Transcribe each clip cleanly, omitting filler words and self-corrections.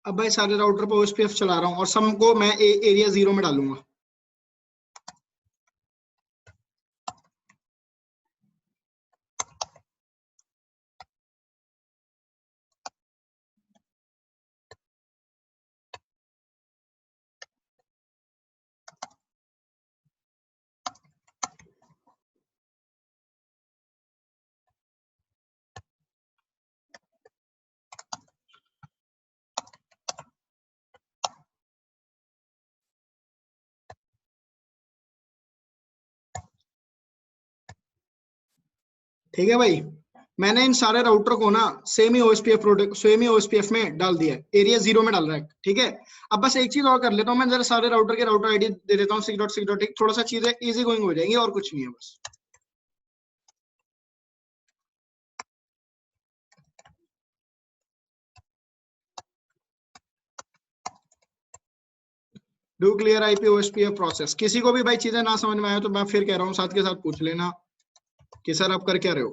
अब भाई सारे राउटर पर ओएसपीएफ चला रहा हूँ और सम को मैं एरिया 0 में डालूंगा। ठीक है भाई, मैंने इन सारे राउटर को ना सेम ही ओएसपीएफ प्रोडक्ट सेम ही ओएसपीएफ में डाल दिया है, एरिया 0 में डाल रहा है। ठीक है, अब बस एक चीज और कर लेता हूँ, मैं जरा सारे राउटर के राउटर आईडी दे देता हूँ 6.6.1, थोड़ा सा चीजें इजी गोइंग हो जाएंगी और कुछ नहीं है बस। Do clear IP OSPF process. किसी को भी भाई चीजें ना समझ में आए तो मैं फिर कह रहा हूँ साथ के साथ पूछ लेना कि सर आप कर क्या रहे हो।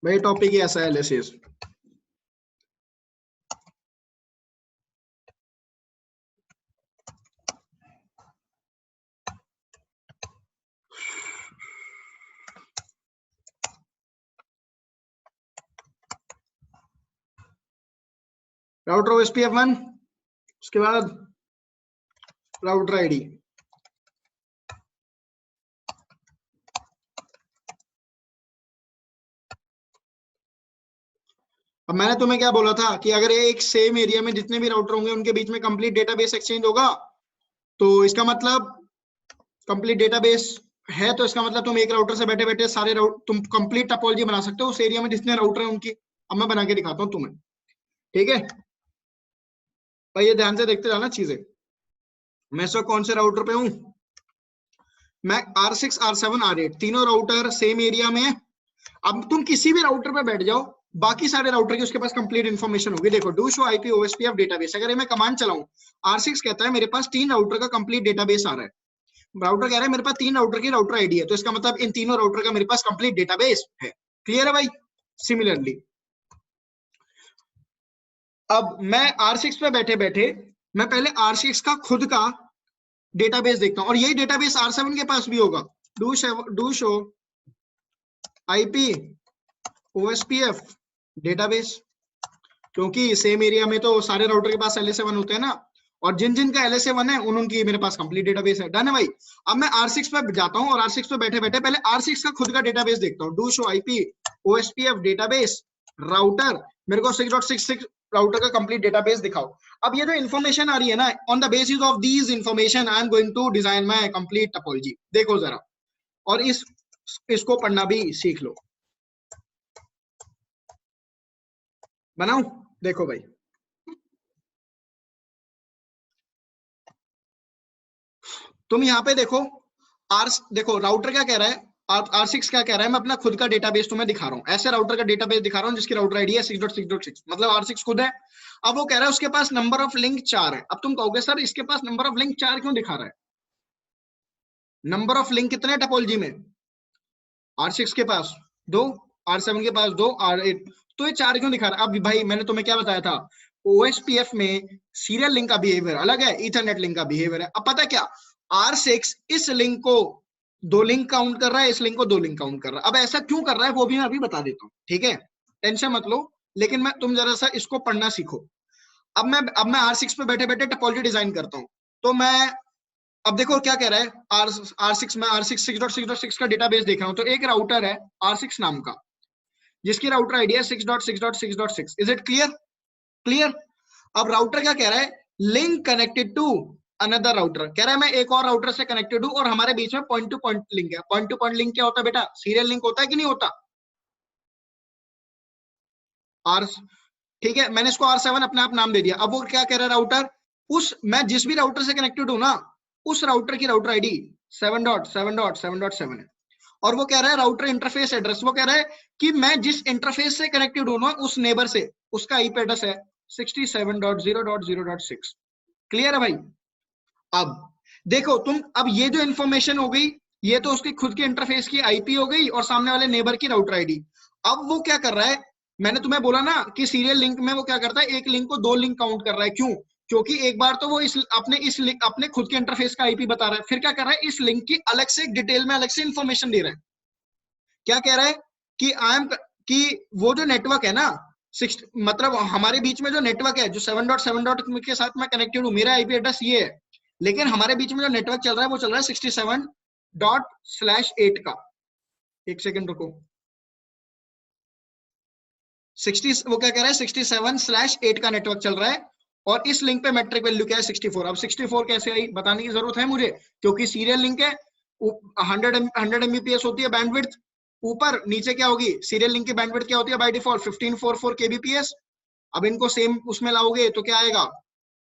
भाई टॉपिक ही ऐसा है एलएसएस। राउटर ओएसपीएफ 1, उसके बाद राउटर आईडी। अब मैंने तुम्हें क्या बोला था कि अगर एक सेम एरिया में जितने भी राउटर होंगे उनके बीच में कंप्लीट डेटाबेस एक्सचेंज होगा, तो इसका मतलब कंप्लीट डेटाबेस है, तो इसका मतलब तुम एक राउटर से बैठे बैठे सारे तुम कंप्लीट टोपोलॉजी बना सकते हो उस एरिया में जितने राउटर हैं उनकी। अब मैं बना के दिखाता हूँ तुम्हें, ठीक है भाई, ये ध्यान से देखते जाना चीजें। मैं इस वक्त कौन से राउटर पे हूँ, मैं R6 R7 R8 तीनों राउटर सेम एरिया में है। अब तुम किसी भी राउटर पे बैठ जाओ, बाकी सारे राउटर की उसके पास कंप्लीट इन्फॉर्मेशन होगी। देखो do show IP OSPF database, अगर मैं कमांड चलाऊं, R6 कहता है मेरे पास 3 राउटर का कंप्लीट डेटाबेस आ रहा है, राउटर कह रहा है मेरे पास 3 राउटर की राउटर आईडी है, तो इसका मतलब इन तीनों राउटर का मेरे पास कंप्लीट डेटाबेस है। क्लियर है भाई। सिमिलरली अब मैं R6 पे बैठे बैठे मैं पहले R6 का खुद का डेटाबेस देखता हूं, और यही डेटाबेस R7 के पास भी होगा। Do show IP OSPF database, क्योंकि सेम एरिया में तो सारे राउटर के पास LSA1 होते हैं ना, और जिन जिन का LSA1 है उनकी मेरे पास कंप्लीट डेटाबेस है। डन है भाई। अब मैं R6 पे जाता हूं और R6 पे बैठे बैठे पहले R6 का खुद का डेटाबेस देखता हूं। Do show IP OSPF database router, मेरे को 6.66 राउटर का कंप्लीट डेटाबेस दिखाओ। अब ये जो इन्फॉर्मेशन आ रही है ना, on the basis of these information I am going to design my complete topology. देखो जरा, और इसको पढ़ना भी सीख लो। बनाऊं, देखो भाई, तुम यहाँ पे देखो देखो राउटर क्या कह रहा है, R6 क्या कह रहा है, मैं अपना खुद का डेटाबेस तुम्हें दिखा रहा हूँ, ऐसे राउटर का डेटाबेस दिखा रहा हूँ जिसकी राउटर आईडी है 6.6.6, मतलब R6 खुद है। अब वो कह रहा है उसके पास नंबर ऑफ लिंक 4 है। अब तुम कहोगे सर इसके पास नंबर ऑफ लिंक 4 क्यों दिखा रहा है, नंबर ऑफ लिंक कितने टोपोलॉजी में, R6 के पास 2, R7 के पास 2, R8, तो ये 4 क्यों दिखा रहा है। अब भाई मैंने तुम्हें क्या बताया था, OSPF में सीरियल लिंक का बिहेवियर अलग है, इथरनेट लिंक का बिहेवियर है। अब पता क्या, R6 इस लिंक को 2 लिंक काउंट कर रहा है, इस लिंक को 2 लिंक काउंट कर रहा है। अब ऐसा क्यों कर रहा है वो भी मैं अभी बता देता हूँ, ठीक है, टेंशन मत लो, लेकिन तुम जरा सा इसको पढ़ना सीखो। अब मैं R6 पे बैठे बैठे टोपोलॉजी डिजाइन करता हूँ, तो मैं अब देखो क्या कह रहा है, R6 में R6 6.6.6 का डेटाबेस देख रहा हूं, तो एक राउटर है R6 नाम का जिसकी राउटर आईडी है 6.6.6.6। Is it clear, clear. अब राउटर क्या कह रहा है, link connected to another router, कह रहा है मैं एक और राउटर से कनेक्टेड हूं और हमारे बीच में पॉइंट टू पॉइंट लिंक है। पॉइंट टू पॉइंट लिंक क्या होता है बेटा, सीरियल लिंक होता है कि नहीं होता, आर, ठीक है, मैंने इसको R7 अपने आप नाम दे दिया। अब वो क्या कह रहा है राउटर, मैं जिस भी राउटर से कनेक्टेड हूं ना, उस राउटर की राउटर आईडी 7.7.7.7 है, और वो कह रहा है राउटर इंटरफेस एड्रेस, वो कह रहा है कि मैं जिस इंटरफेस से कनेक्टेड हूं ना उस नेबर से, उसका आईपी एड्रेस है 67.0.0.6। क्लियर है भाई। अब देखो तुम, अब ये जो इंफॉर्मेशन हो गई, ये तो उसकी खुद के इंटरफेस की आईपी हो गई और सामने वाले नेबर की राउटर आईडी। अब वो क्या कर रहा है, मैंने तुम्हें बोला ना कि सीरियल लिंक में वो क्या करता है, एक लिंक को दो लिंक काउंट कर रहा है। क्यों? क्योंकि एक बार तो वो इस लिंक अपने खुद के इंटरफेस का आईपी बता रहा है, फिर क्या कर रहा है, इस लिंक की अलग से डिटेल में अलग से इंफॉर्मेशन दे रहा है। क्या कह रहा है कि कि वो जो नेटवर्क है ना, मतलब हमारे बीच में जो नेटवर्क है, जो 7.7 के साथ मैं कनेक्टेड हूँ, मेरा आईपी एड्रेस ये है, लेकिन हमारे बीच में जो नेटवर्क चल रहा है वो चल रहा है 67./8 का। एक सेकंड रुको, 60, वो क्या कह रहा है, 67/8 का नेटवर्क चल रहा है, और इस लिंक पे मैट्रिक वैल्यू क्या है, 64। अब 64 कैसे आई बताने की जरूरत है मुझे, क्योंकि सीरियल लिंक है, 100 Mbps होती है बैंडविड्थ, ऊपर नीचे क्या होगी, सीरियल लिंक की बैंडविड्थ क्या होती है बाय डिफॉल्ट, 1544 kbps। अब इनको सेम उसमें लाओगे तो क्या आएगा,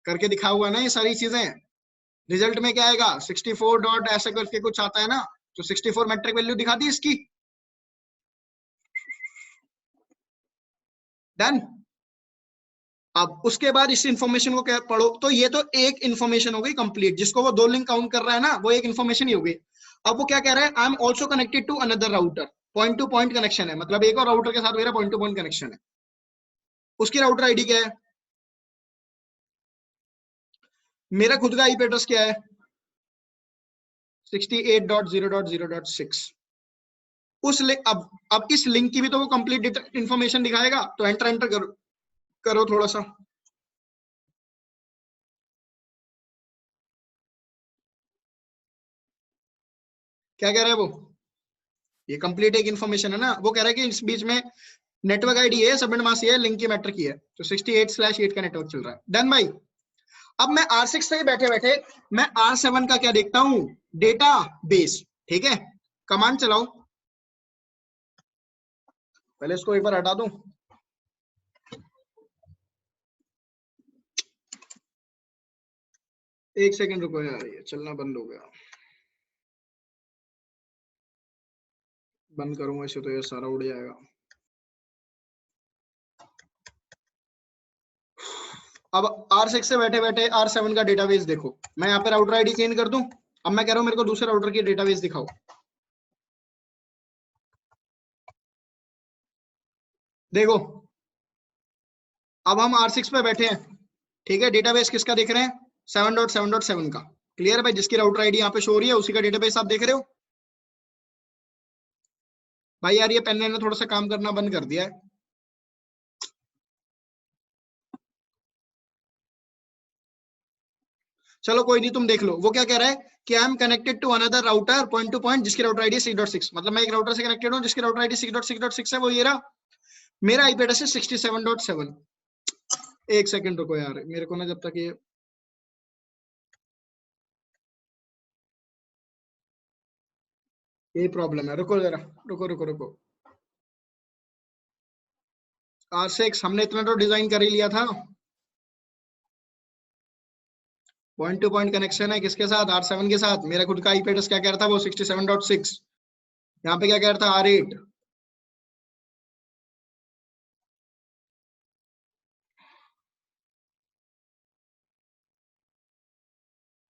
करके दिखा हुआ है ना ये सारी चीजें, रिजल्ट में क्या आएगा, 64 डॉट ऐसा करके कुछ आता है ना, तो 64 मैट्रिक वैल्यू दिखा दी इसकी। डन। अब उसके बाद इस इंफॉर्मेशन को क्या पढ़ो, तो ये तो एक इंफॉर्मेशन हो गई कंप्लीट, जिसको वो दो लिंक काउंट कर रहा है ना, वो एक इंफॉर्मेशन ही हो गई। अब वो क्या कह रहा है, I am also connected to another router, point to point connection है, मतलब एक और राउटर के साथ मेरा पॉइंट टू पॉइंट कनेक्शन है। उसकी राउटर आईडी क्या है, मेरा खुद का आईपी एड्रेस क्या है, 68.0.0.6। उस लिंक, अब इस लिंक की भी तो वो कंप्लीट इंफॉर्मेशन दिखाएगा, तो एंटर एंटर करो, करो थोड़ा सा। क्या कह रहा है वो, ये कंप्लीट एक इन्फॉर्मेशन है ना, वो कह रहा है कि इस बीच में नेटवर्क आईडी है, सबनेट मास्क है, लिंक की मैट्रिक की है, तो 68/8 का नेटवर्क चल रहा है। डन भाई। अब मैं R6 से बैठे बैठे मैं R7 का क्या देखता हूं, डेटा बेस। ठीक है, कमांड चलाओ, पहले इसको एक बार हटा दूं, एक सेकंड रुको यार, ये चलना बंद हो गया, बंद करूंगा इसे तो ये सारा उड़ जाएगा। अब R6 से बैठे बैठे R7 का डेटाबेस देखो, मैं यहाँ पे राउटर आईडी चेंज कर दूं, अब मैं कह रहा हूं मेरे को दूसरे राउटर की डेटाबेस दिखाओ। देखो, अब हम R6 पे बैठे हैं, ठीक है, डेटाबेस किसका देख रहे हैं, 7.7.7 का। क्लियर है भाई, जिसकी राउटर आईडी यहाँ पे शो हो रही है उसी का डेटाबेस आप देख रहे हो। भाई यार ये पेन ने थोड़ा सा काम करना बंद कर दिया है। चलो कोई नहीं, तुम देख लो, वो क्या कह रहा है कि I am connected to another router point to point, जिसकी राउटर आईडी 6.6, मतलब मैं एक राउटर से कनेक्टेड हूँ जिसकी राउटर आईडी 6.6.6 है, वो ये रहा, मेरा आईपी एड्रेस है 67.7। एक सेकंड रुको यार, मेरे को ना जब तक ये प्रॉब्लम है, रुको जरा, रुको रुको रुको। R6 हमने इतना तो डिजाइन कर ही लिया था, पॉइंट टू पॉइंट कनेक्शन है किसके साथ, R7 के साथ। मेरा खुद का आईपी एड्रेस क्या कह रहा था, वो 67.6। यहाँ पे क्या कह रहा था, R8।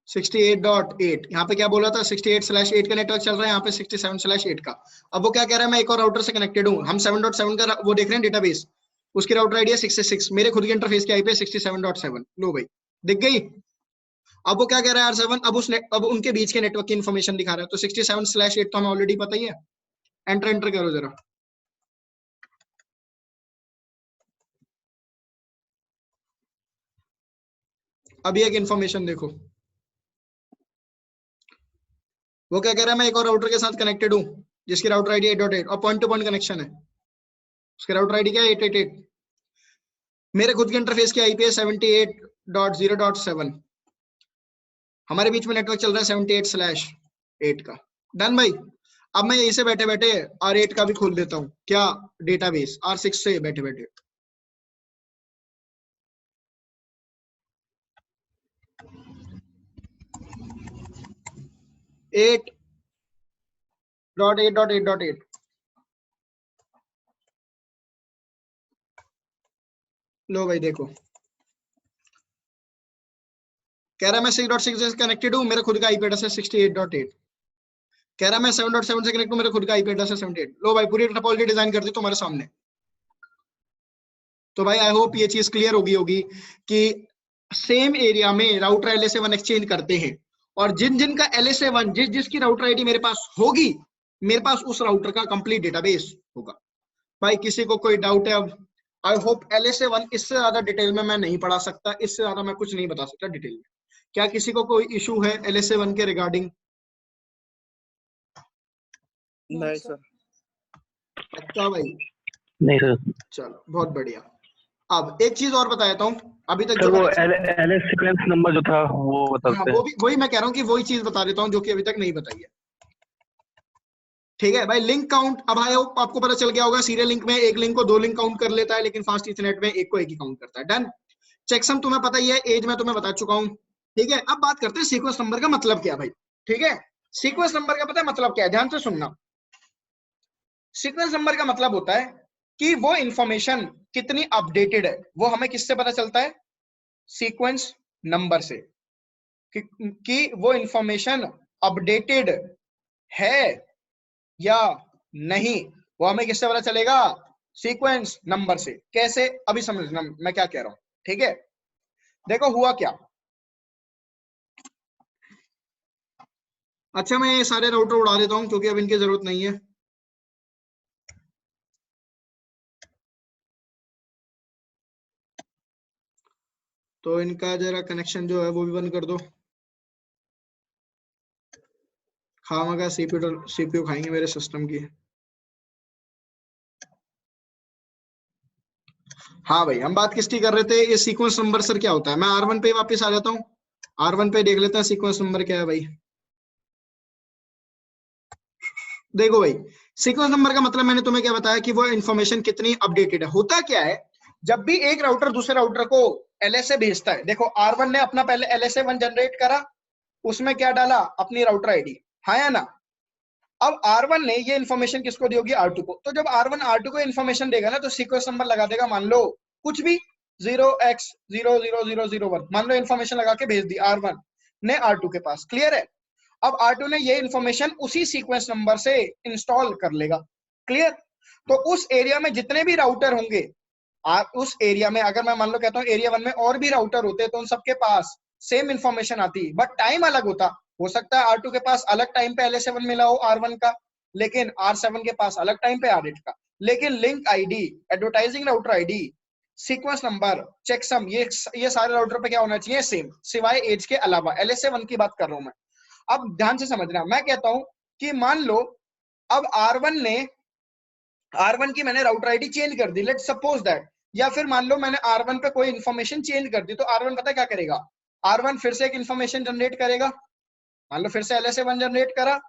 68.8, यहाँ पे क्या बोला था, 68/8 का नेटवर्क चल रहा है, यहाँ पे 67/8 का। अब वो क्या कह रहा है, मैं एक और राउटर से कनेक्टेड हूँ, हम 7.7 का वो देख रहे हैं डेटाबेस, उसकी राउटर आईडी है 66, मेरे खुद के इंटरफेस की आईपी है 67.7। लो भाई, दिख गई। अब वो क्या कह रहा है R7, अब उनके बीच के नेटवर्क की इन्फॉर्मेशन दिखा रहा है, तो 67/8 तो हमें ऑलरेडी पता ही है। एंटर एंटर करो जरा, अभी एक इन्फॉर्मेशन देखो, वो क्या कह रहा है, मैं एक और राउटर के साथ कनेक्टेड हूँ जिसकी राउटर आईडी 8.8 और पॉइंट टू पॉइंट कनेक्शन है, उसकी राउटर आईडी क्या है, 888। मेरे खुद के इंटरफेस की आईपी है 78.0.7। हमारे बीच में नेटवर्क चल रहा है 78/8 का। डन भाई। अब मैं यहीं से बैठे बैठे R8 का भी खोल देता हूँ, क्या, डेटाबेस R6 से बैठे बैठे। 8.8.8.8। लो भाई देखो, कह रहा है मैं 6.6 से कनेक्टेड हूँ, मेरा खुद का आईपी एड्रेस है 68.8। कह रहा मैं 7.7 से कनेक्ट हूं, मेरे खुद का आईपी एड्रेस है 78। लो भाई पूरी टोपोलॉजी डिजाइन कर दी तुम्हारे सामने। तो भाई आई होप ये चीज क्लियर होगी कि सेम एरिया में राउटर LSA1 एक्सचेंज करते हैं, और जिन जिन का LSA1 जिसकी राउटर आईडी मेरे पास होगी, मेरे पास उस राउटर का कंप्लीट डेटाबेस होगा। भाई किसी को कोई डाउट है? अब आई होप LSA1 इससे ज्यादा डिटेल में मैं नहीं पढ़ा सकता, इससे ज्यादा मैं कुछ नहीं बता सकता डिटेल में। क्या किसी को कोई इशू है LSA1 के रिगार्डिंग? नहीं सर। अच्छा भाई, नहीं सर। चलो बहुत बढ़िया। अब एक चीज और बता देता हूँ, अभी तक सर जो वो LS सीक्वेंस नंबर जो था वो बता हाँ, सकते हैं? वही मैं कह रहा हूँ कि वही चीज बता देता हूँ जो कि अभी तक नहीं बताई है। ठीक है भाई, लिंक काउंट अब आया आपको पता चल गया होगा, सीरियल लिंक में एक लिंक को 2 लिंक काउंट कर लेता है, लेकिन फास्ट इथरनेट में एक को एक ही काउंट करता है। डन। चेकसम तुम्हें पता ही है, एज में तुम्हें बता चुका हूँ। ठीक है, अब बात करते हैं सीक्वेंस नंबर का मतलब क्या भाई। ठीक है, सीक्वेंस नंबर का पता है मतलब क्या है? ध्यान से सुनना। सीक्वेंस नंबर का मतलब होता है कि वो इंफॉर्मेशन कितनी अपडेटेड है, वो हमें किससे पता चलता है? सीक्वेंस नंबर से। कि वो इंफॉर्मेशन अपडेटेड है या नहीं, वो हमें किससे पता चलेगा? सीक्वेंस नंबर से। कैसे? अभी समझना मैं क्या कह रहा हूं। ठीक है, देखो हुआ क्या। अच्छा मैं ये सारे राउटर उड़ा देता हूं क्योंकि अब इनकी जरूरत नहीं है। तो इनका जरा कनेक्शन जो है वो भी बंद कर दो। खामखा सीपीयू खाएंगे मेरे सिस्टम की। हाँ भाई, हम बात किसकी कर रहे थे? ये सीक्वेंस नंबर सर क्या होता है? मैं R1 पे वापस आ जाता हूँ। R1 पे देख लेते हैं सीक्वेंस नंबर क्या है भाई। देखो भाई, सीक्वेंस नंबर का मतलब मैंने तुम्हें क्या बताया कि वो इन्फॉर्मेशन कितनी अपडेटेड है। होता क्या है, जब भी एक राउटर दूसरे राउटर को LSA भेजता है, देखो R1 ने अपना पहले LSA1 जनरेट करा, उसमें क्या डाला? अपनी राउटर आईडी, हाँ या ना? अब R1 ने ये इन्फॉर्मेशन किसको दी होगी? R2 को। तो जब R1 R2 को इन्फॉर्मेशन देगा ना, तो सीक्वेंस नंबर लगा देगा, मान लो कुछ भी 0x00001, मान लो इन्फॉर्मेशन लगा के भेज दी R1 ने R2 के पास। क्लियर है? अब R2 ने ये इन्फॉर्मेशन उसी सीक्वेंस नंबर से इंस्टॉल कर लेगा। क्लियर? तो उस एरिया में जितने भी राउटर होंगे, उस एरिया में अगर मैं मान लो कहता हूँ एरिया 1 में और भी राउटर होते तो उन सबके पास सेम इंफॉर्मेशन आती, बट टाइम अलग होता। हो सकता है R2 के पास अलग टाइम पे LSA1 मिला हो R1 का, लेकिन R7 के पास अलग टाइम पे R8 का। लेकिन link ID, advertising router ID, sequence number, checksum, ये सारे राउटर पे क्या होना चाहिए? सेम, सिवाय एज के अलावा। LSA1 की बात कर रहा हूं मैं। अब ध्यान से समझना, मैं कहता हूं कि मान लो अब R1 की मैंने राउटर आईडी चेंज कर दी, लेट्स सपोज दैट, या फिर मान लो मैंने R1 पे कोई इन्फॉर्मेशन चेंज कर दी, तो R1 पता क्या करेगा? R1 फिर से एक इन्फॉर्मेशन जनरेट करेगा, मान लो फिर से LSA1 जनरेट करा,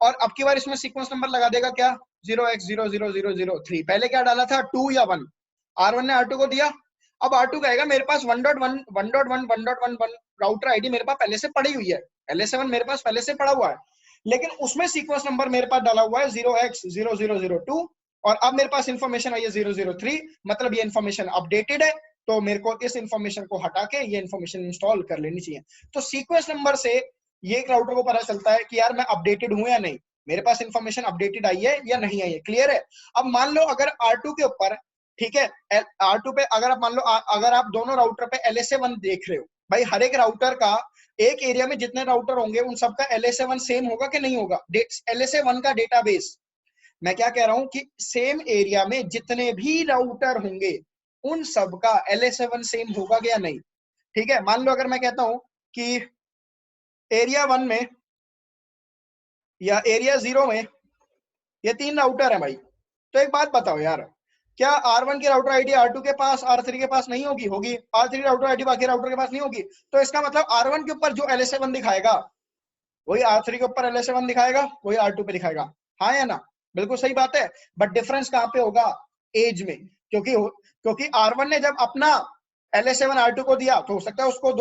और अब की बार इसमें सीक्वेंस नंबर लगा देगा क्या? 0x00003। पहले क्या डाला था? 2 या 1। R1 ने R2 को दिया। अब R2 कहेगा मेरे पास 1.1 राउटर आईडी मेरे पास पहले से पड़ी हुई है, LSA1 मेरे पास पहले से पड़ा हुआ है, लेकिन उसमें सीक्वेंस नंबर मेरे पास डाला हुआ है 0x0002, और अब मेरे पास इंफॉर्मेशन आई है 003, मतलब ये इंफॉर्मेशन अपडेटेड है, तो मेरे को इस इंफॉर्मेशन को हटा के ये इंफॉर्मेशन इंस्टॉल कर लेनी चाहिए। तो सीक्वेंस नंबर से ये एक राउटर को पता चलता है कि यार मैं अपडेटेड हूं या नहीं, मेरे पास इंफॉर्मेशन अपडेटेड आई है या नहीं आई है। क्लियर है? अब मान लो अगर R2 के ऊपर, ठीक है, R2 पे अगर आप मान लो अगर आप दोनों राउटर पे LSA1 देख रहे हो, भाई हर एक राउटर का, एक एरिया में जितने राउटर होंगे उन सबका LSA1 सेम होगा कि नहीं होगा? LSA1 का डेटाबेस, मैं क्या कह रहा हूं कि सेम एरिया में जितने भी राउटर होंगे उन सबका LSA1 सेम होगा या नहीं? ठीक है, मान लो अगर मैं कहता हूं कि एरिया 1 में या एरिया 0 में ये 3 राउटर है भाई, तो एक बात बताओ यार, क्या R1 की राउटर आईडी R2 के पास, R3 के पास नहीं होगी? होगी। R3 राउटर आईडी बाकी राउटर के पास नहीं होगी। तो इसका मतलब R1 के ऊपर जो LSA1 दिखाएगा वही R3 के ऊपर LSA1 दिखाएगा, वही R2 पे दिखाएगा, हाँ या ना? बिल्कुल सही बात है। बट डिफरेंस कहां पे होगा? एज में। क्योंकि R1 ने जब अपना LSA1 R2 को दिया तो हो सकता है उसको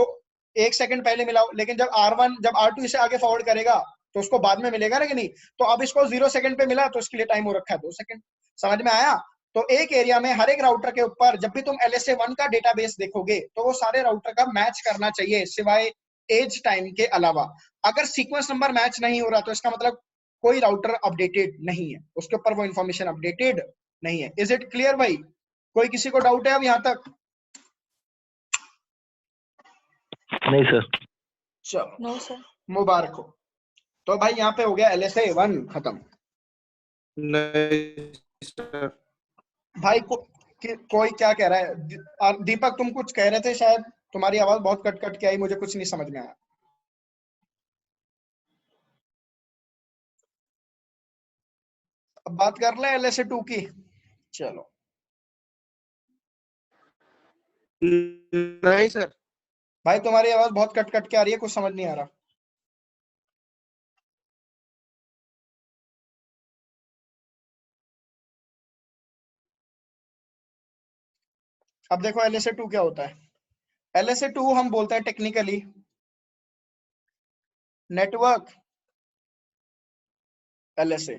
1 सेकंड पहले मिला हो, लेकिन जब R2 इसे आगे फॉरवर्ड करेगा तो उसको बाद में मिलेगा ना कि नहीं? तो अब इसको 0 सेकंड पे मिला तो इसके लिए टाइम हो रखा है 2 सेकंड। समझ में आया? तो एक एरिया में हर एक राउटर के ऊपर जब भी तुम LSA1 का डेटाबेस देखोगे तो वो सारे राउटर का मैच करना चाहिए, सिवाय एज टाइम के अलावा। अगर सीक्वेंस नंबर मैच नहीं हो रहा तो इसका मतलब कोई राउटर अपडेटेड नहीं है, उसके ऊपर वो इंफॉर्मेशन अपडेटेड नहीं है। इज इट क्लियर भाई? कोई किसी को डाउट है अब यहां तक? नहीं सर। चलो नो सर। मुबारक हो। तो भाई यहाँ पे हो गया LSA 1 खत्म। नहीं सर। भाई कोई क्या कह रहा है? दीपक तुम कुछ कह रहे थे शायद, तुम्हारी आवाज बहुत कट कट के आई, मुझे कुछ नहीं समझ में आया। अब बात कर ले LSA 2 की। चलो नहीं सर। भाई तुम्हारी आवाज बहुत कट कट के आ रही है, कुछ समझ नहीं आ रहा। अब देखो LSA 2 क्या होता है। LSA 2 हम बोलते हैं टेक्निकली नेटवर्क LSA,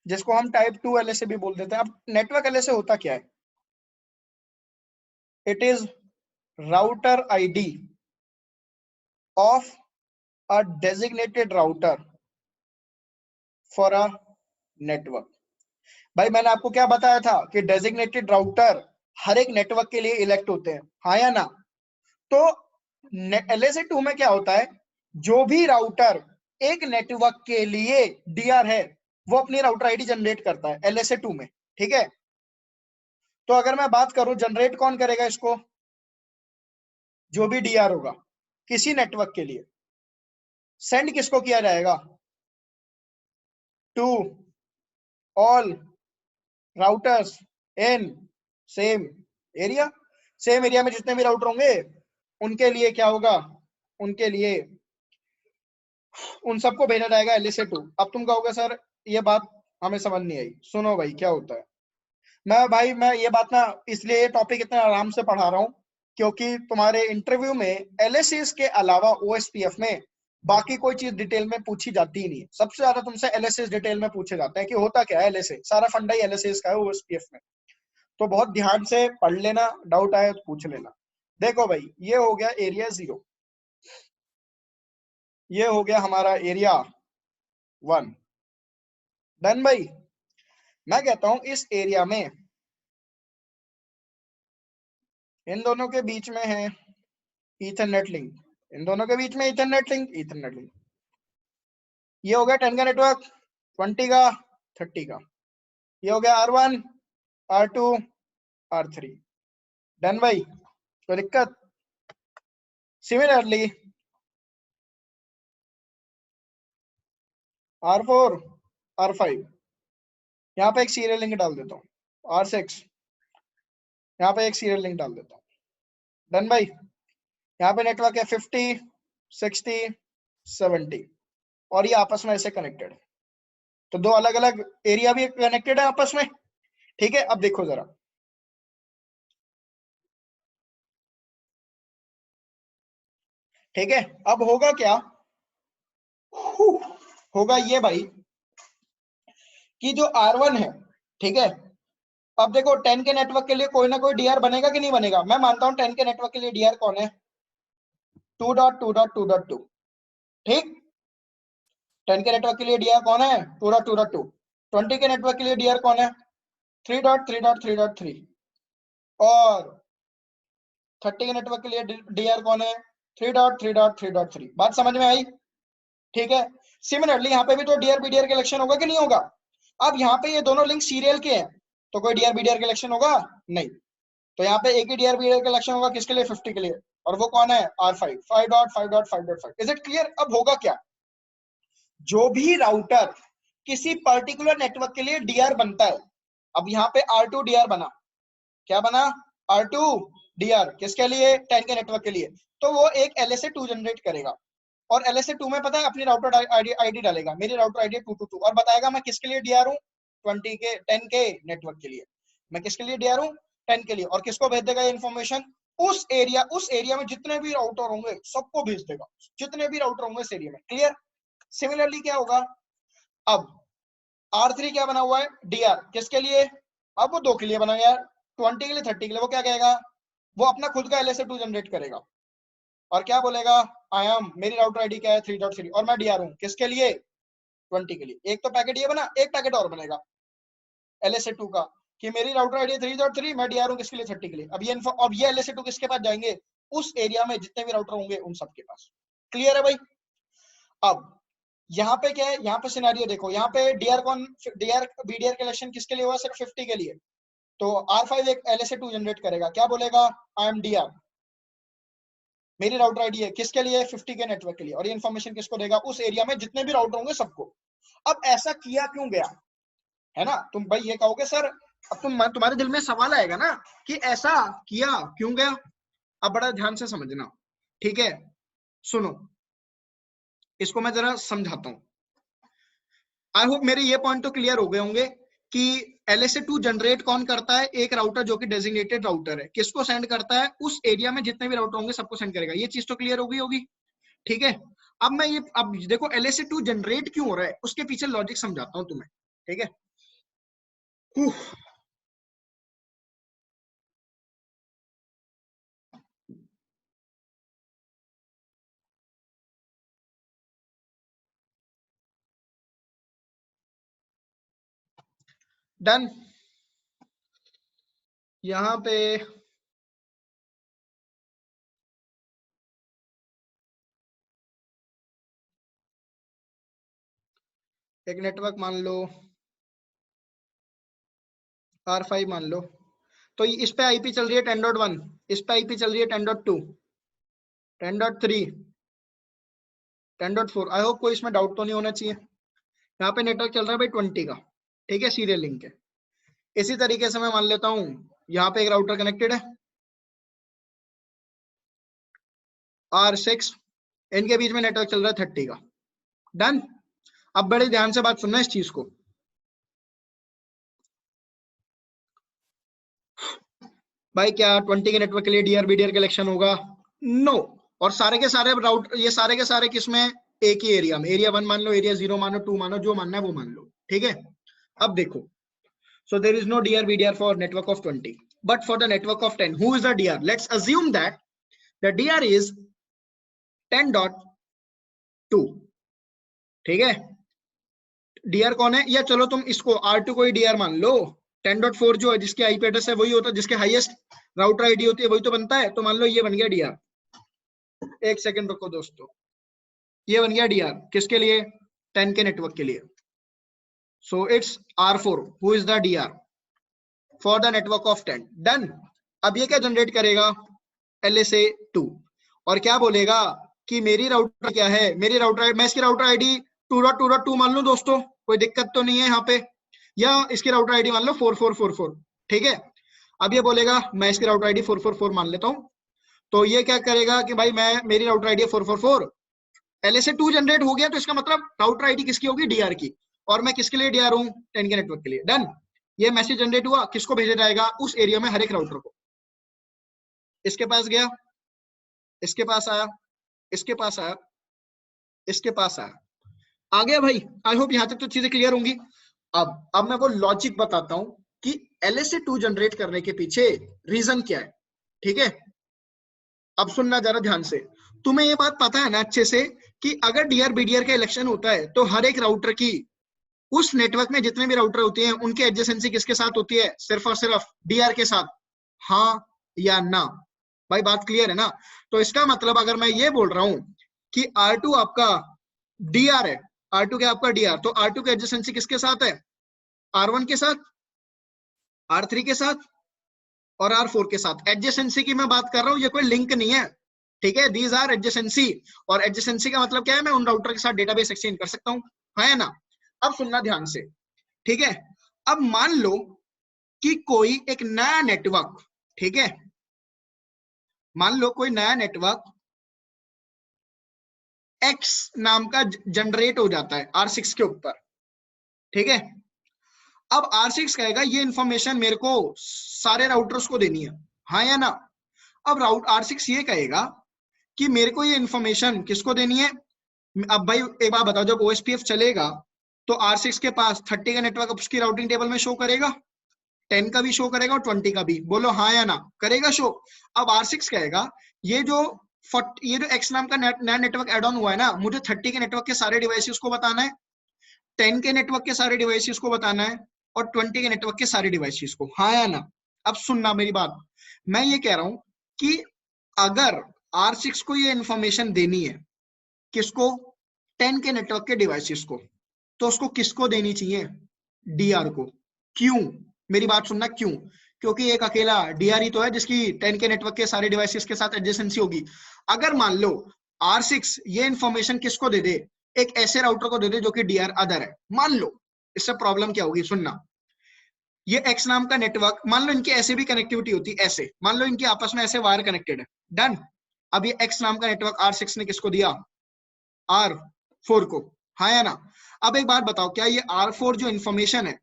जिसको हम टाइप 2 LSA भी बोल देते हैं। अब नेटवर्क LSA होता क्या है? It is router ID of a designated router for a network. भाई मैंने आपको क्या बताया था कि डेजिग्नेटेड राउटर हर एक नेटवर्क के लिए इलेक्ट होते हैं, हाँ या ना? तो LSA 2 में क्या होता है, जो भी राउटर एक नेटवर्क के लिए DR है वो अपनी राउटर आईडी जनरेट करता है LSA 2 में, ठीक है? तो अगर मैं बात करूं जनरेट कौन करेगा इसको, जो भी DR होगा किसी नेटवर्क के लिए, सेंड किसको किया जाएगा? To all routers in same area. Same area में जितने भी राउटर होंगे उनके लिए क्या होगा, उनके लिए उन सबको भेजा जाएगा LSA 2। अब तुम कहोगे सर ये बात हमें समझ नहीं आई। सुनो भाई क्या होता है। मैं ये बात ना इसलिए ये टॉपिक इतना आराम से पढ़ा रहा हूँ क्योंकि तुम्हारे इंटरव्यू में LSAs के अलावा OSPF में बाकी कोई चीज डिटेल में पूछी जाती ही नहीं है। सबसे ज्यादा तुमसे LSAs डिटेल में पूछे जाते हैं कि होता क्या है LSA, सारा फंडा ही LSAs का है OSPF में। तो बहुत ध्यान से पढ़ लेना, डाउट आए तो पूछ लेना। देखो भाई ये हो गया एरिया 0, ये हो गया हमारा एरिया 1। डन भाई। मैं कहता हूं इस एरिया में इन दोनों के बीच में है ईथरनेट लिंक, इन दोनों के बीच में ईथरनेट लिंक, ईथरनेट लिंक। ये हो गया 10 का नेटवर्क, 20 का, 30 का। ये हो गया R1 R2 R3। डन भाई, कोई दिक्कत? सिमिलरली R4 R5, यहाँ पे एक सीरियल लिंक डाल देता हूँ। R6 यहाँ पे एक सीरियल लिंक डाल देता हूँ। डन भाई। यहाँ पे नेटवर्क है 50 60 70 और ये आपस में ऐसे कनेक्टेड है। तो दो अलग अलग एरिया भी कनेक्टेड है आपस में, ठीक है? अब देखो जरा, ठीक है? अब होगा क्या, होगा ये भाई कि जो R1 है, ठीक है? अब देखो 10 के नेटवर्क के लिए कोई ना कोई DR बनेगा कि नहीं बनेगा? मैं मानता हूं 10 के नेटवर्क के लिए DR कौन है? 2.2.2.2, ठीक? 10 के नेटवर्क के लिए DR कौन है? 2.2.2। 20 के नेटवर्क के लिए DR कौन है? 3.3.3.3। और 30 के नेटवर्क के लिए DR कौन है? 3.3.3.3। बात समझ में आई? ठीक है। सिमिलरली यहाँ पे भी तो DR BDR कलेक्शन होगा कि नहीं होगा? अब यहाँ पे ये दोनों लिंक सीरियल के हैं तो कोई DR BDR कलेक्शन होगा नहीं। तो यहाँ पे एक ही DR BDR कलेक्शन होगा किसके लिए? 50 के लिए। और वो कौन है? R5 5.5.5.5। Is it clear? अब होगा क्या, जो भी राउटर किसी पर्टिकुलर नेटवर्क के लिए DR बनता है, अब यहाँ पे R2 DR बना, क्या बना? R2 DR किसके लिए? 10 के नेटवर्क के लिए। तो वो एक LSA 2 जनरेट करेगा और LSA 2 में पता है अपनी राउटर आईडी डालेगा, मेरी राउटर आईडी 222 और बताएगा मैं किसके लिए DR हूं? 10 के नेटवर्क के लिए। मैं किसके लिए DR हूं? 10 के लिए। और किसको भेज देगा ये इन्फॉर्मेशन? उस एरिया में जितने भी राउटर होंगे सबको भेज देगा, जितने भी राउटर होंगे इस एरिया में। क्लियर? सिमिलरली क्या होगा, अब R3 क्या बना हुआ है? DR किसके लिए? अब वो 2 के लिए बना यार, 20 के लिए 30 के लिए। वो क्या कहेगा? वो अपना खुद का LSA 2 जनरेट करेगा और क्या बोलेगा? आई एम, मेरी राउटर आईडी क्या है? 3.3 और मैं DR हूं किसके लिए? 20 के लिए। एक तो पैकेट ये बना, एक पैकेट और बनेगा LSA2 का कि मेरी राउटर आईडी 3.3, मैं डीआर हूं किसके लिए 30 के लिए। अब ये LSA2 किसके पास जाएंगे, उस एरिया में जितने भी राउटर होंगे उन सबके पास। क्लियर है भाई। अब यहाँ पे क्या है, यहाँ पे सिनेरियो देखो, यहाँ पे डीआर बीडीआर कलेक्शन किसके लिए हुआ, सिर्फ 50 के लिए। तो R5 एक LSA2 जनरेट करेगा, क्या बोलेगा, आई एम डीआर, मेरी राउटर आईडी है किसके लिए, 50 के नेटवर्क के लिए, और ये इन्फॉर्मेशन किसको देगा, उस एरिया में जितने भी राउटर होंगे सबको। अब ऐसा किया क्यों गया, है ना, तुम भाई ये कहोगे सर, अब तुम्हारे दिल में सवाल आएगा ना कि ऐसा किया क्यों गया। अब बड़ा ध्यान से समझना, ठीक है, सुनो, इसको मैं जरा समझाता हूं। आई होप मेरे ये पॉइंट तो क्लियर हो गए होंगे कि LSA2 जनरेट कौन करता है, एक राउटर जो कि डेजिग्नेटेड राउटर है, किसको सेंड करता है, उस एरिया में जितने भी राउटर होंगे सबको सेंड करेगा। ये चीज तो क्लियर हो गई होगी, ठीक है। अब देखो LSA2 जनरेट क्यों हो रहा है, उसके पीछे लॉजिक समझाता हूं तुम्हें, ठीक है। डन। यहां पे एक नेटवर्क मान लो R5 मान लो, तो इस पे आईपी चल रही है 10.1, इस पे आईपी चल रही है 10.2, 10.3, 10.4। आई होप कोई इसमें डाउट तो नहीं होना चाहिए। यहाँ पे नेटवर्क चल रहा है भाई 20 का, ठीक है, सीरियल लिंक है। इसी तरीके से मैं मान लेता हूं यहाँ पे एक राउटर कनेक्टेड है R6, इनके बीच में नेटवर्क चल रहा है 30 का। डन। अब बड़े ध्यान से बात सुनना इस चीज को, भाई क्या 20 के नेटवर्क के लिए डीआर बीडीआर कलेक्शन होगा, नो। और सारे के सारे राउटर, ये सारे के सारे किसमें, एक ही एरिया में, एरिया 1 मान लो, एरिया 0 मानो, 2 मानो, जो मानना है वो मान लो, ठीक है। अब देखो, so there is no DR BDR for network of 20, but for the network of 10, who is the DR? Let's assume that the DR is 10.2, ठीक है। DR कौन है, या चलो तुम इसको R2 को ही DR मान लो, 10.4 जो है जिसकी आईपी एड्रेस है वही होता है, जिसके हाईएस्ट राउटर आईडी होती है वही तो बनता है, तो मान लो ये बन गया DR। एक सेकंड रुको दोस्तों, ये बन गया DR किसके लिए, 10 के नेटवर्क के लिए। So it's R4 who is the DR for the network of 10. Done. अब ये क्या जनरेट करेगा, LSA2, और क्या बोलेगा कि मेरी राउटर क्या है, मेरी राउटर, मैं इसकी राउटर आईडी 2.2.2 मान लूं दोस्तों, कोई दिक्कत तो नहीं है यहाँ पे, या इसकी राउटर आईडी मान लो 4444, ठीक है। अब ये बोलेगा मैं इसकी राउटर आईडी 444 मान लेता हूँ, तो ये क्या करेगा कि भाई मैं, मेरी राउटर आईडी 444, LSA2 जनरेट हो गया, तो इसका मतलब राउटर आईडी किसकी होगी, DR की, और मैं किसके लिए DR हूं, 10 के नेटवर्क के लिए। डन। ये मैसेज जनरेट हुआ, किसको भेजा जाएगा, उस एरिया में हर एक राउटर को, इसके पास गया, इसके पास आया, इसके पास आया, इसके पास आया, आ गया भाई। आई होप यहां तक तो चीजें क्लियर होंगी। अब मैं वो लॉजिक बताता हूं कि LSA2 जनरेट करने के पीछे रीजन क्या है, ठीक है। अब सुनना जरा ध्यान से, तुम्हें ये बात पता है ना अच्छे से कि अगर डीआर बीडीआर का इलेक्शन होता है तो हर एक राउटर की, उस नेटवर्क में जितने भी राउटर होते हैं उनकी एडजेसेंसी किसके साथ होती है, सिर्फ और सिर्फ डीआर के साथ, हाँ या ना, भाई बात क्लियर है ना। तो इसका मतलब अगर मैं ये बोल रहा हूं कि R2 आपका डीआर है, R2 क्या आपका डीआर, तो R2 की एडजेसेंसी किसके साथ है, R1 के साथ, R3 के साथ और R4 के साथ। एडजेसेंसी की मैं बात कर रहा हूं, ये कोई लिंक नहीं है, ठीक है। दीज आर एडजेसेंसी, और एडजेसेंसी का मतलब क्या है, मैं उन राउटर के साथ डेटाबेस एक्सचेंज कर सकता हूं, है ना। अब सुनना ध्यान से, ठीक है। अब मान लो कि कोई एक नया नेटवर्क, ठीक है, मान लो कोई नया नेटवर्क X नाम का जनरेट हो जाता है R6 के ऊपर, ठीक है। अब R6 कहेगा ये इंफॉर्मेशन मेरे को सारे राउटर्स को देनी है, हाँ या ना। अब R6 ये कहेगा कि मेरे को ये इंफॉर्मेशन किसको देनी है। अब भाई एक बार बताओ, जब OSPF चलेगा तो R6 के पास 30 का नेटवर्क उसकी राउटिंग टेबल में शो करेगा, 10 का भी शो करेगा और 20 का भी, बोलो हाँ या ना, करेगा शो। अब R6 कहेगा ये जो X नाम का नया नेटवर्क एड ऑन हुआ है ना, मुझे 30 के नेटवर्क के सारे डिवाइसेस को बताना है, 10 के नेटवर्क के सारे डिवाइसेस को बताना है और 20 के नेटवर्क के सारे डिवाइसेस को, हाँ या ना? अब सुनना मेरी बात, मैं ये कह रहा हूं कि अगर R6 को ये इंफॉर्मेशन देनी है, किसको? 10 के नेटवर्क के डिवाइसेस को, तो उसको किसको देनी चाहिए? डीआर को। क्यों? मेरी बात सुनना, क्यों? क्योंकि एक अकेला डीआर ही तो है जिसकी 10 के नेटवर्क के सारे डिवाइसेस के साथ एडजेसेंसी होगी। अगर मान लो R6 ये इंफॉर्मेशन किसको दे दे? एक ऐसे राउटर को दे दे जो कि डीआर अदर है, मान लो, इससे प्रॉब्लम क्या होगी? सुनना, ये एक्स नाम का नेटवर्क, मान लो इनकी ऐसे भी कनेक्टिविटी होती है, ऐसे मान लो इनकी आपस में ऐसे वायर कनेक्टेड है, डन। अब ये एक्स नाम का नेटवर्क R6 ने किसको दिया? R4 को, हाँ या ना? अब एक बात बताओ, क्या ये R4 जो इंफॉर्मेशन है,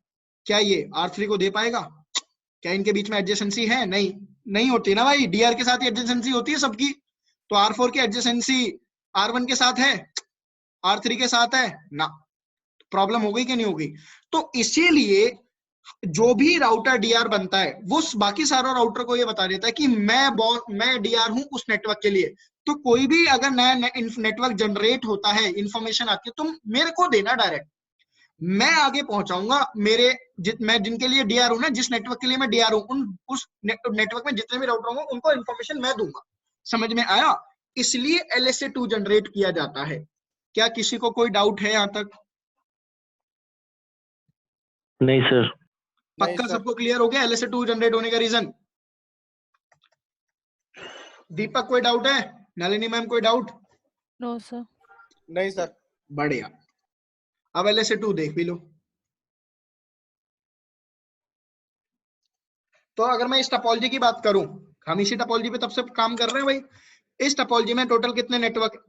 क्या ये R3 को दे पाएगा? क्या इनके बीच में एडजेसेंसी है? नहीं, नहीं होती ना भाई, डीआर के साथ ही एडजेसेंसी होती है सबकी। तो R4 की एडजेसेंसी R1 के साथ है, R3 के साथ है ना? प्रॉब्लम हो गई कि नहीं होगी? तो इसीलिए जो भी राउटर डीआर बनता है वो बाकी सारा राउटर को ये बता देता है कि मैं डीआर हूं उस नेटवर्क के लिए। तो कोई भी अगर नया नेटवर्क जनरेट होता है, इंफॉर्मेशन आती है, तुम मेरे को देना डायरेक्ट, मैं आगे पहुंचाऊंगा। मैं जिनके लिए डीआर हूं ना, जिस नेटवर्क के लिए मैं डीआर हूं, उस नेटवर्क में जितने भी राउटर होंगे उनको इंफॉर्मेशन मैं दूंगा। समझ में आया? इसलिए LSA2 जनरेट किया जाता है। क्या किसी को कोई डाउट है यहां तक? नहीं सर। पक्का सबको क्लियर हो गया LSA2 जनरेट होने का रीजन? दीपक कोई डाउट है? नलिनी मैम कोई डाउट? No sir. नहीं सर। बढ़िया। अब LSA2 देख भी लो। तो अगर मैं इस टपोलॉजी की बात करूं, हम इसी टपोलॉजी पे तब से काम कर रहे हैं भाई। इस टपोलॉजी में टोटल कितने नेटवर्क,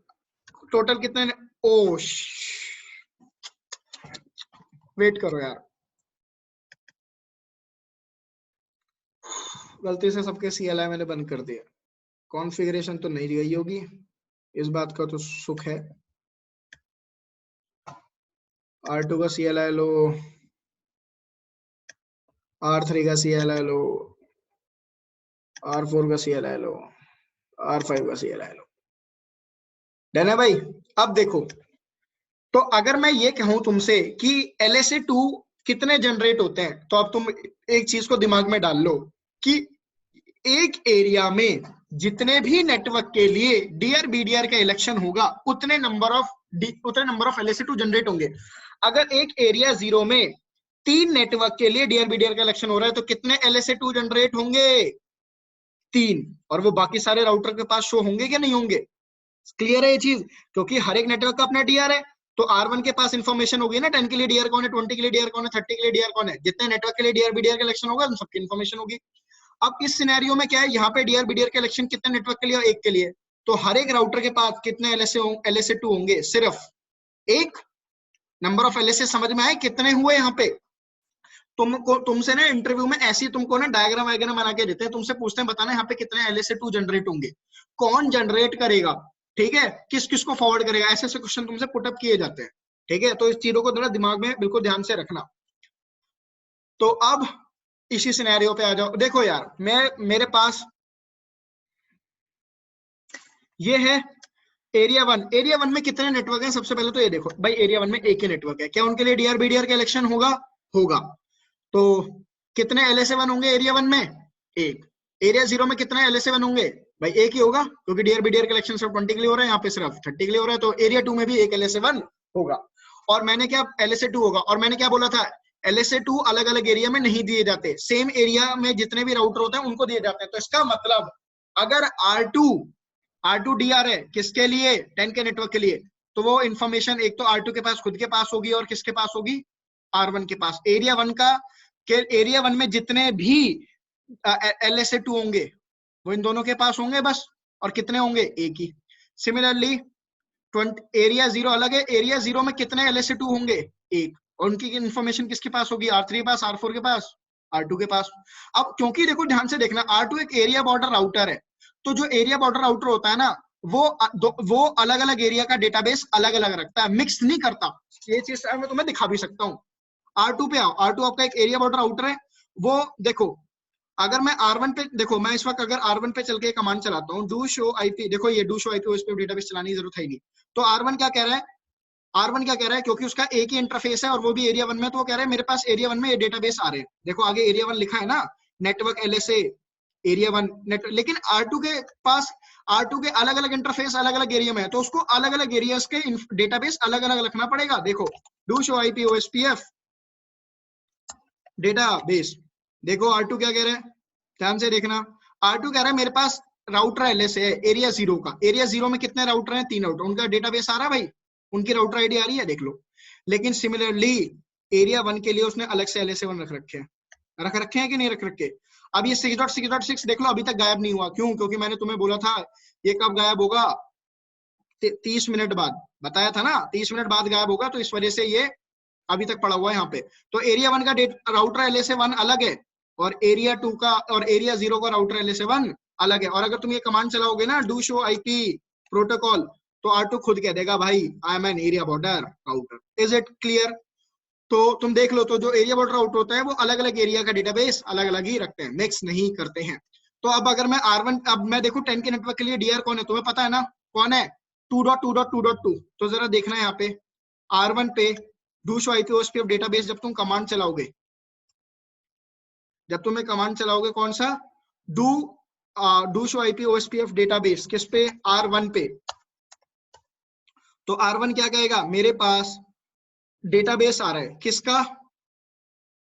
टोटल कितने, वेट करो यार, गलती से सबके CLI मैंने बंद कर दिया। कॉन्फ़िगरेशन तो नहीं गई होगी, इस बात का तो सुख है। R2 का CLI लो, R3 का CLI लो, R4 का CLI लो, R5 का CLI लो। डन है भाई? अब देखो, तो अगर मैं ये कहूं तुमसे कि LSA2 कितने जनरेट होते हैं, तो अब तुम एक चीज को दिमाग में डाल लो कि एक एरिया में जितने भी नेटवर्क के लिए डीआर बीडीआर का इलेक्शन होगा, उतने नंबर ऑफ LSA2 जनरेट होंगे। अगर एक एरिया 0 में 3 नेटवर्क के लिए डीआर बीडीआर का इलेक्शन हो रहा है, तो कितने LSA2 जनरेट होंगे? 3। और वो बाकी सारे राउटर के पास शो होंगे कि नहीं होंगे? क्लियर है ये चीज? क्योंकि हर एक नेटवर्क का अपना डीआर है, तो R1 के पास इंफॉर्मेशन होगी ना, 10 के लिए डीआर कौन है, 20 के लिए डीआर कौन है, 30 के लिए डीआर कौन है। जितने नेटवर्क के लिए डीआर बीडीआर का इलेक्शन होगा, उन सबकी इंफॉर्मेशन होगी। अब इस सिनेरियो में क्या है, यहाँ पे डीआर बीडीआर का इलेक्शन कितने नेटवर्क के लिए? एक के लिए। तो हर एक राउटर के पास कितने LSA2 होंगे? सिर्फ एक। नंबर ऑफ LSA समझ में आए कितने हुए? यहाँ पे तुमसे ना इंटरव्यू में ऐसी तुमको ना डायग्राम वायग्राम बना के देते हैं, तुमसे पूछते हैं बताना यहाँ पे कितने LSA2 जनरेट होंगे, कौन जनरेट करेगा, ठीक है, किस किस को फॉरवर्ड करेगा, ऐसे ऐसे क्वेश्चन तुमसे पुटअप किए जाते हैं। ठीक है, तो इस चीजों को थोड़ा दिमाग में बिल्कुल ध्यान से रखना। तो अब इसी सिनेरियो पे आ जाओ। देखो यार, मेरे पास ये है एरिया 1। एरिया 1 में कितने नेटवर्क हैं? सबसे पहले तो ये देखो भाई, एरिया 1 में एक ही नेटवर्क है। क्या उनके लिए डीआर बीडीआर का इलेक्शन होगा? होगा। तो कितने LSA1 होंगे एरिया 1 में? एक। एरिया 0 में कितने LSA1 होंगे? भाई एक ही होगा, क्योंकि डीआर बीडीआर का इलेक्शन सिर्फ 20 के लिए हो रहा है, यहाँ पे सिर्फ 30 के लिए हो रहा है। तो एरिया 2 में भी एक LSA1 होगा। और मैंने क्या, LSA2 होगा। और मैंने क्या बोला था, LSA2 अलग अलग एरिया में नहीं दिए जाते, सेम एरिया में जितने भी राउटर होते हैं उनको दिए जाते हैं। तो इसका मतलब अगर R2 डीआर है किसके लिए? 10 के नेटवर्क के लिए, तो वो इंफॉर्मेशन एक तो R2 के पास खुद के पास होगी, और किसके पास होगी? R1 के पास। एरिया 1 का एरिया 1 में जितने भी LSA2 होंगे वो इन दोनों के पास होंगे बस। और कितने होंगे? एक ही। सिमिलरली एरिया 0 अलग है, एरिया 0 में कितने LSA2 होंगे? एक। और उनकी इंफॉर्मेशन किसके पास होगी? R3 के पास, R4 के पास, R2 के पास। अब क्योंकि देखो ध्यान से देखना, R2 एक एरिया बॉर्डर राउटर है, तो जो एरिया बॉर्डर राउटर होता है ना, वो अलग अलग एरिया का डेटाबेस अलग अलग रखता है, मिक्स नहीं करता। ये चीज मैं तुम्हें दिखा भी सकता हूँ। R2 पे आओ, R2 आपका एक एरिया बॉर्डर राउटर है। वो देखो, अगर मैं R1 पे, देखो मैं इस वक्त अगर R1 पे चल के कमांड चलाता हूँ, डू शो आईपी, देखो ये डू शो आईपी, इस पे डेटाबेस चलाने की जरूरत है नहीं। तो R1 क्या कह रहा है? R1 क्या कह रहा है, क्योंकि उसका एक ही इंटरफेस है और वो भी एरिया 1 में, तो वो कह रहा है मेरे पास एरिया 1 में ये डेटाबेस आ रहे हैं। देखो आगे एरिया 1 लिखा है ना, नेटवर्क LSA एरिया 1 नेटवर्क, लेकिन R2 के पास R2 के अलग अलग इंटरफेस अलग अलग एरिया में है, तो उसको अलग अलग एरियाज के डेटाबेस अलग अलग रखना पड़ेगा। देखो do show IP OSPF database, देखो R2 क्या कह रहा है, ध्यान से देखना। R2 कह रहा है मेरे पास राउटर LSA है एरिया 0 का, एरिया 0 में कितने राउटर हैं, 3 राउटर, उनका डेटाबेस आ रहा है भाई, उनकी राउटर आईडी आ रही है, देख लो। लेकिन सिमिलरली एरिया 1 के लिए उसने अलग से LSA 1 रख रखे हैं कि नहीं रख रखे। अब ये 6.6.6 देख लो अभी तक गायब नहीं हुआ, क्यों, क्योंकि मैंने तुम्हें बोला था ये कब गायब होगा, 30 मिनट बाद, बताया था ना 30 मिनट बाद गायब होगा, तो इस वजह से ये अभी तक पड़ा हुआ है यहाँ पे। तो एरिया 1 का राउटर LSA 1 अलग है, और एरिया 2 का और एरिया 0 का राउटर LSA 1 अलग है। और अगर तुम ये कमांड चलाओगे ना डू शो IP प्रोटोकॉल, तो R2 खुद कह देगा भाई I am an area border router. Is it clear? तो तुम देख लो, तो जो एरिया बॉर्डर राउटर होता है वो अलग अलग एरिया का डेटाबेस अलग अलग ही रखते हैं, मिक्स नहीं करते हैं। तो अब अगर मैं R1, अब मैं देखू 10 के नेटवर्क के लिए DR कौन है, तुम्हें पता है ना कौन है, 2.2.2.2। तो जरा देखना है यहाँ पे R1 पे do show IP OSPF database, जब तुम कमांड चलाओगे, जब तुम्हें कमांड चलाओगे कौन सा, do show IP OSPF database, किस पे, R1 पे, तो R1 क्या कहेगा, मेरे पास डेटाबेस आ रहा है किसका,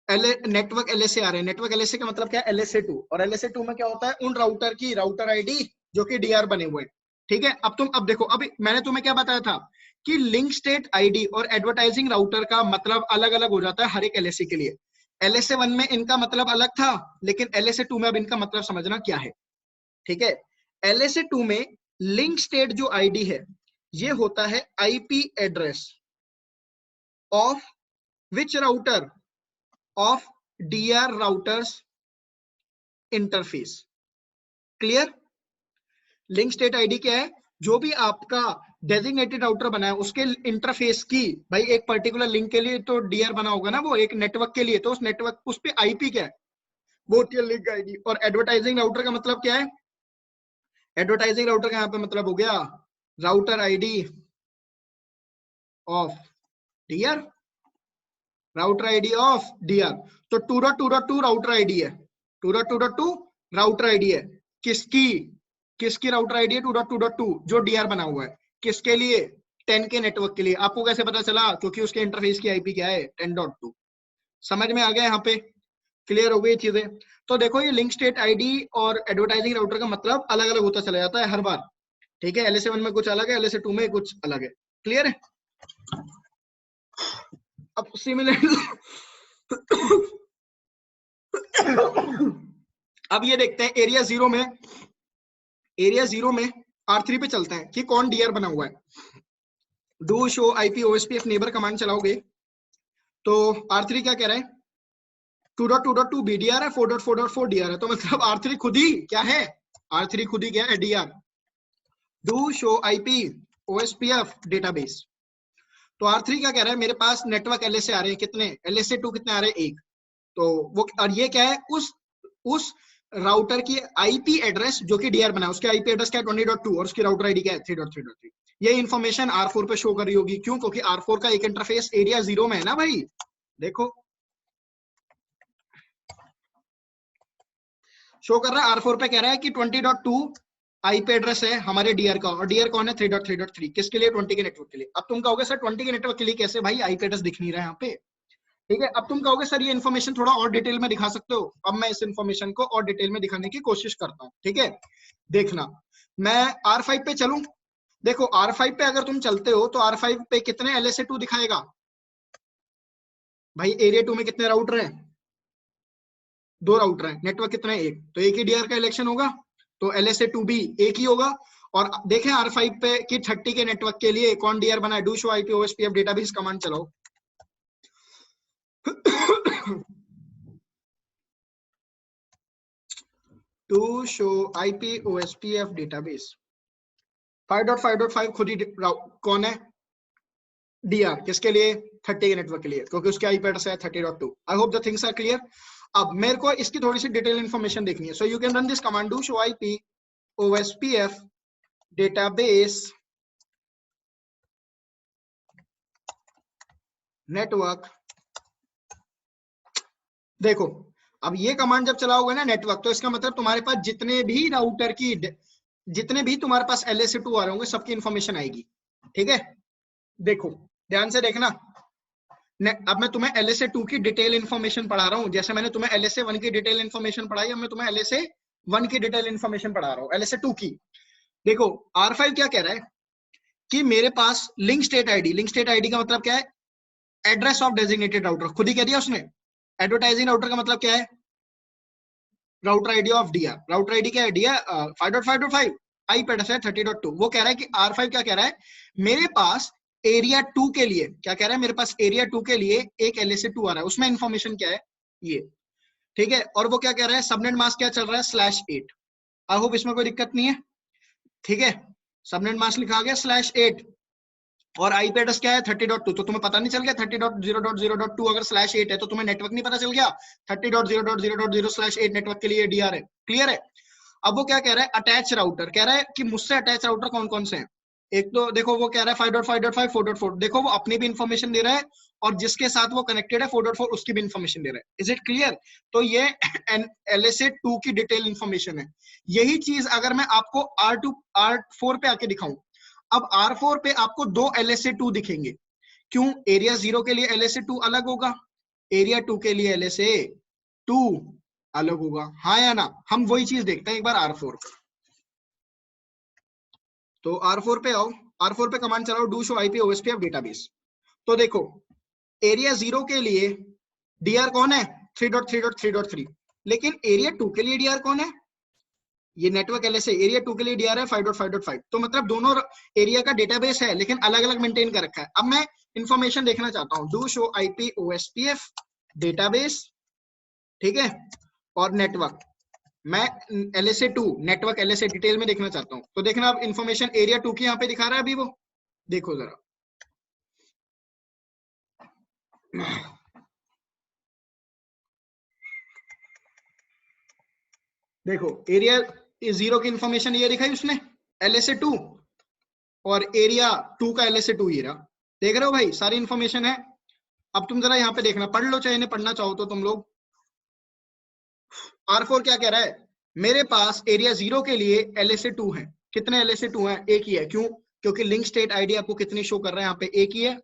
नेटवर्क LSA आ रहे हैं। नेटवर्क LSA का मतलब क्या है, LSA 2, और LSA 2 में क्या होता है, उन राउटर की राउटर आईडी जो कि DR बने हुए हैं। ठीक है, अब देखो, अभी मैंने तुम्हें क्या बताया था कि लिंक स्टेट आईडी और एडवर्टाइजिंग राउटर का मतलब अलग अलग हो जाता है हर एक LSA के लिए। LSA 1 में इनका मतलब अलग था, लेकिन LSA 2 में अब इनका मतलब समझना क्या है। ठीक है, LSA 2 में लिंक स्टेट जो आईडी है ये होता है IP address of which router of DR routers interface. Clear? Link state ID क्या है, जो भी आपका डेजिग्नेटेड राउटर बना है उसके इंटरफेस की, भाई एक पर्टिकुलर लिंक के लिए तो DR बना होगा ना, वो एक नेटवर्क के लिए, तो उस नेटवर्क उस पे IP क्या है, वो होती है लिंक आईडी। और एडवर्टाइजिंग राउटर का मतलब क्या है, एडवर्टाइजिंग राउटर का यहाँ पे मतलब हो गया router ID of DR, router ID of DR। तो 2.2.2 राउटर आईडी है, 2.2.2 राउटर आईडी है, किसकी, किसकी राउटर आईडी है, 2.2.2 जो DR बना हुआ है, किसके लिए, 10 के नेटवर्क के लिए। आपको कैसे पता चला, क्योंकि उसके इंटरफेस की IP क्या है, 10.2। समझ में आ गया यहाँ पे, क्लियर हो गई चीजें। तो देखो ये लिंक स्टेट आईडी और एडवर्टाइजिंग राउटर का मतलब अलग अलग होता चला जाता है हर बार। ठीक है, LSA 1 में कुछ अलग है, LSA 2 में कुछ अलग है। क्लियर है? अब सिमिलरली अब ये देखते हैं एरिया 0 में, एरिया 0 में R3 पे चलते हैं कि कौन DR बना हुआ है। Do show IP OSPF neighbour command चलाओगे तो R3 क्या कह रहा है, 2.2.2 BDR है, 4.4.4 DR है, तो मतलब R3 खुद ही क्या है, R3 खुद ही क्या है, DR। Do show IP OSPF database, तो R3 क्या कह रहा है, मेरे पास नेटवर्क LSA आ रहे हैं, कितने, LSA 2 कितने आ रहे हैं, 1। तो वो, और ये क्या है, उस राउटर की IP एड्रेस जो कि DR बना है, उसके IP एड्रेस क्या है, 20.2, और उसकी राउटर आईडी क्या है, 3.3.3। ये इंफॉर्मेशन R4 पे शो कर रही होगी, क्यों, क्योंकि R4 का एक इंटरफेस एरिया 0 में है ना भाई। देखो शो कर रहा है, R4 पे कह रहा है कि 20.2 IP एड्रेस है हमारे DR का, और DR कौन है, 3.3.3, किसके लिए, 20 के नेटवर्क के लिए। अब तुम कहोगे सर 20 के नेटवर्क के लिए कैसे भाई, IP एड्रेस दिख नहीं रहा है यहाँ पे। ठीक है, अब तुम कहोगे सर ये इन्फॉर्मेशन थोड़ा और डिटेल में दिखा सकते हो, अब मैं इस इन्फॉर्मेशन को और डिटेल में दिखाने की कोशिश करता हूँ। ठीक है, देखना, मैं R5 पे चलूं, देखो R5 पे अगर तुम चलते हो तो R5 पे कितने LSA 2 दिखाएगा भाई, एरिया 2 में कितने राउटर हैं, 2 राउटर हैं, नेटवर्क कितना है, 1, तो एक ही DR का इलेक्शन होगा, तो LSA 2 भी एक ही होगा। और देखें R5 पे कि 30 के नेटवर्क के लिए कौन DR बना है, do show IP OSPF database command चलाओ। to show IP OSPF database 5.5.5 खुद ही कौन है, DR, किसके लिए, 30 के नेटवर्क के लिए, क्योंकि उसके IP एड्रेस है 30.2। I hope the things are clear. अब मेरे को इसकी थोड़ी सी डिटेल इंफॉर्मेशन देखनी है, so you can run this command do show IP OSPF database network. देखो अब ये कमांड जब चलाओगे ना नेटवर्क, तो इसका मतलब तुम्हारे पास जितने भी राउटर की, जितने भी तुम्हारे पास LSA2 आ रहे होंगे सबकी इंफॉर्मेशन आएगी। ठीक है, देखो ध्यान से देखना। अब मैं तुम्हें LSA2 की डिटेल इंफॉर्मेशन पढ़ा रहा हूं, जैसे मैंने तुम्हें LSA1 की डिटेल इंफॉर्मेशन पढ़ाई, अब मैं तुम्हें LSA1 की डिटेल इंफॉर्मेशन पढ़ा रहा हूं, LSA2 की। देखो R5 क्या कह रहा है कि मेरे पास link state ID, link state ID का मतलब क्या है, एड्रेस ऑफ डेजिग्नेटेड राउटर, खुद ही कह दिया उसने। एडवर्टाइजिंग राउटर का मतलब क्या है, router ID of DR। Router ID क्या है, DR 5.5.5, आईपी एड्रेस है 30.2। वो कह रहा है कि R5 क्या कह रहा है, मेरे पास एरिया 2 के लिए, क्या कह रहा है, मेरे पास एरिया 2 के लिए एक LSA2 आ रहा है, उसमें इंफॉर्मेशन क्या है ये। ठीक है, और वो क्या कह रहा है, सबनेट मास्क क्या चल रहा है, /8। आई होप इसमें कोई दिक्कत नहीं है। ठीक है, सबनेट मास्क लिखा गया /8 और आईपी एड्रेस क्या है 30.2। तो तुम्हें पता नहीं चल गया 30.0.0.2 अगर /8 है तो तुम्हें नेटवर्क नहीं पता चल गया, 30.0.0.0/8 नेटवर्क के लिए DR है। क्लियर है। अब वो क्या कह रहा है, अटैच राउटर, कह रहा है कि मुझसे अटैच राउटर कौन कौन से हैं। एक तो देखो वो कह रहा है 5.5.5 4.4, देखो वो अपनी भी इंफॉर्मेशन दे रहा है और जिसके साथ वो कनेक्टेड है 4.4 उसकी भी इंफॉर्मेशन दे रहा है। Is it clear. तो ये LSA2 की डिटेल इंफॉर्मेशन है। यही चीज अगर मैं आपको R4 पे आके दिखाऊं, अब R4 पे आपको दो LSA2 दिखेंगे। क्यों, एरिया 0 के लिए LSA2 अलग होगा, एरिया 2 के लिए LSA2 अलग होगा, हाँ या ना। हम वही चीज देखते हैं एक बार R4 पे। तो R4 पे आओ, R4 पे कमांड चलाओ do show IP OSPF database. तो देखो एरिया 0 के लिए DR कौन है 3.3.3.3, लेकिन एरिया 2 के लिए DR कौन है, ये नेटवर्क LSA, एरिया 2 के लिए DR है 5.5.5। तो मतलब दोनों एरिया का डेटाबेस है लेकिन अलग अलग मेंटेन कर रखा है। अब मैं इंफॉर्मेशन देखना चाहता हूं, do show IP OSPF database, ठीक है, और नेटवर्क, मैं LSA2 नेटवर्क LSA डिटेल में देखना चाहता हूं। तो देखना अब इंफॉर्मेशन एरिया 2 की यहाँ पे दिखा रहा है अभी, वो देखो जरा। देखो एरिया 0 की इंफॉर्मेशन ये दिखाई उसने LSA2, और एरिया 2 का LSA2 ये रहा। देख रहे हो भाई, सारी इंफॉर्मेशन है। अब तुम जरा यहाँ पे देखना, पढ़ लो चाहे इन्हें पढ़ना चाहो तो तुम लोग। R4 क्या कह रहा है, मेरे पास एरिया 0 के लिए LSA2 है। कितने LSA2 हैं, एक ही है। क्यों, क्योंकि लिंक स्टेट आईडी आपको कितनी शो कर रहा है यहाँ पे, एक ही है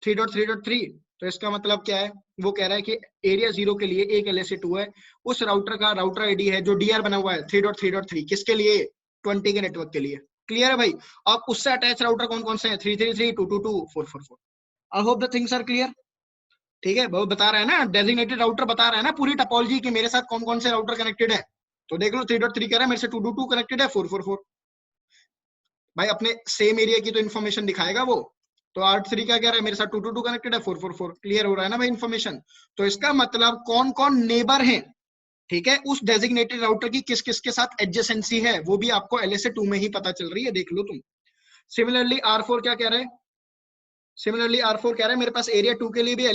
3.3.3। तो इसका मतलब क्या है, वो कह रहा है कि एरिया 0 के लिए एक LSA2 है, उस राउटर का राउटर आईडी है जो DR बना हुआ है 3.3.3, किसके लिए, 20 के नेटवर्क के लिए। क्लियर है भाई। अब उससे अटैच राउटर कौन कौन से हैं, 333, 222, 444। I hope the things are clear. ठीक है, वो बता रहा है ना, डेजिग्नेटेड राउटर बता रहा है ना पूरी टोपोलॉजी कि मेरे साथ कौन कौन से राउटर कनेक्टेड है। तो देख लो 3.3 कह रहा है मेरे से 222 कनेक्टेड है 444। भाई अपने सेम एरिया की तो इन्फॉर्मेशन दिखाएगा वो। तो R3 क्या कह रहा है, मेरे साथ 222 कनेक्टेड है 444। क्लियर हो रहा है ना भाई इन्फॉर्मेशन। तो इसका मतलब कौन कौन नेबर है, ठीक है, उस डेजिग्नेटेड राउटर की किस किस के साथ एडजेसेंसी है वो भी आपको LSA2 में ही पता चल रही है, देख लो तुम। सिमिलरली R4 क्या कह रहा है, सिमिलरली R4 कह रहा है मेरे पास एरिया 2 के लिए भी